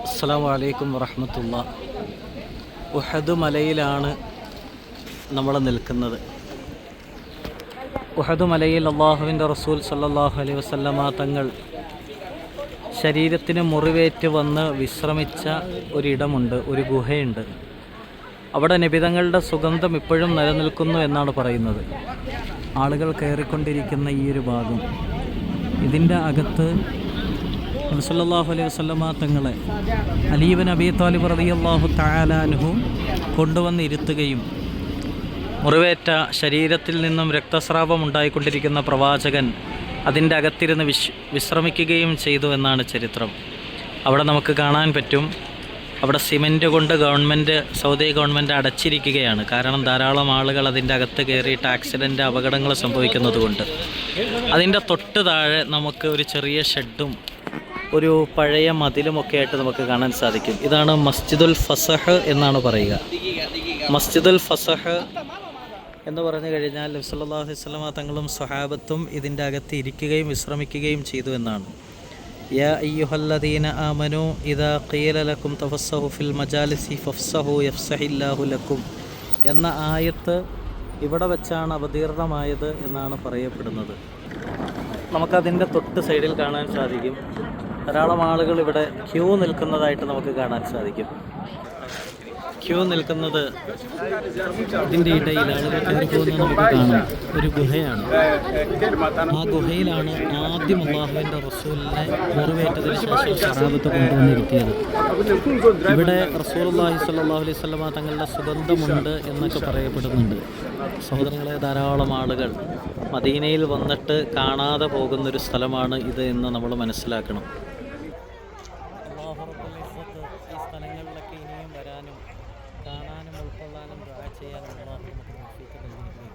അസ്സലാമു അലൈക്കും വറഹ്മത്തുള്ളാഹി. ഉഹദ് മലയിലാണ് നമ്മൾ നിൽക്കുന്നത്. ഉഹദ് മലയിൽ അള്ളാഹുവിൻ്റെ റസൂൽ സല്ലല്ലാഹു അലൈഹി വസല്ലമ തങ്ങൾ ശരീരത്തിന് മുറിവേറ്റ് വന്ന് വിശ്രമിച്ച ഒരിടമുണ്ട്, ഒരു ഗുഹയുണ്ട്. അവിടെ നബിതങ്ങളുടെ സുഗന്ധം ഇപ്പോഴും നിലനിൽക്കുന്നു എന്നാണ് പറയുന്നത്. ആളുകൾ കയറിക്കൊണ്ടിരിക്കുന്ന ഈ ഒരു ഭാഗം, ഇതിൻ്റെ അകത്ത് നബി സല്ലല്ലാഹു അലൈഹി വസല്ലമ തങ്ങളെ അലി ഇബ്നു അബീ ത്വാലിബ് റളിയല്ലാഹു തആല അൻഹു കൊണ്ടുവന്നിരുത്തുകയും മുറിവേറ്റ ശരീരത്തിൽ നിന്നും രക്തസ്രാവം ഉണ്ടായിക്കൊണ്ടിരിക്കുന്ന പ്രവാചകൻ അതിൻ്റെ അകത്തിരുന്ന് വിശ്രമിക്കുകയും ചെയ്തു എന്നാണ് ചരിത്രം. അവിടെ നമുക്ക് കാണാൻ പറ്റും, അവിടെ സിമൻറ്റ് കൊണ്ട് സൗദി ഗവൺമെൻറ് അടച്ചിരിക്കുകയാണ്. കാരണം ധാരാളം ആളുകൾ അതിൻ്റെ അകത്ത് കയറിയിട്ട് ആക്സിഡൻറ്റ്, അപകടങ്ങൾ സംഭവിക്കുന്നതുകൊണ്ട്. അതിൻ്റെ തൊട്ട് താഴെ നമുക്ക് ഒരു ചെറിയ ഷെഡും ഒരു പഴയ മതിലുമൊക്കെ ആയിട്ട് നമുക്ക് കാണാൻ സാധിക്കും. ഇതാണ് മസ്ജിദുൽ ഫസഹ് എന്നാണ് പറയുക. മസ്ജിദുൽ ഫസഹ് എന്ന് പറഞ്ഞു കഴിഞ്ഞാൽ നബി സല്ലല്ലാഹു അലൈഹി വസല്ലമ തങ്ങളും സ്വഹാബത്തും ഇതിൻ്റെ അകത്ത് ഇരിക്കുകയും വിശ്രമിക്കുകയും ചെയ്തു എന്നാണ്. യാ അയ്യുഹല്ലദീന ആമനൂ ഇദാ ഖീല ലക്കും തഫസ്സഹു ഫിൽ മജാലിസി ഫഫ്സഹു യഫ്സഹില്ലാഹു ലക്കും എന്ന ആയത്ത് ഇവിടെ വെച്ചാണ് അവതീർണമായത് എന്നാണ് പറയപ്പെടുന്നത്. നമുക്കതിൻ്റെ തൊട്ട് സൈഡിൽ കാണാൻ സാധിക്കും, ധാരാളം ആളുകൾ ഇവിടെ ക്യൂ നിൽക്കുന്നതായിട്ട് നമുക്ക് കാണാൻ സാധിക്കും. ക്യൂ നിൽക്കുന്നത് ഇതിൻ്റെ ഇടയിൽ ആളുകൾ കയറി പോകുന്നത് നമുക്ക് കാണാം. ഒരു ഗുഹയാണ്. ആ ഗുഹയിലാണ് ആദ്യം അല്ലാഹുവിൻ്റെ റസൂലിനെ മുറിവേറ്റതിന് ശേഷം സ്വഹാബത്ത് കൊണ്ടുവന്നിരുത്തിയത്. ഇവിടെ റസൂലുള്ളാഹി സ്വല്ലല്ലാഹു അലൈഹി വസല്ലമ തങ്ങളുടെ സുഗന്ധമുണ്ട് എന്നൊക്കെ പറയപ്പെടുന്നുണ്ട്. സഹോദരങ്ങളെ, ധാരാളം ആളുകൾ മദീനയിൽ വന്നിട്ട് കാണാതെ പോകുന്നൊരു സ്ഥലമാണ് ഇത് എന്ന് നമ്മൾ മനസ്സിലാക്കണം. ഈ സ്ഥലങ്ങളിലൊക്കെ ഇനിയും വരാനും കാണാനും ഉൾക്കൊള്ളാനും ദുആ ചെയ്യാനും അല്ലാഹു നമുക്ക് തൗഫീഖ് നൽകി.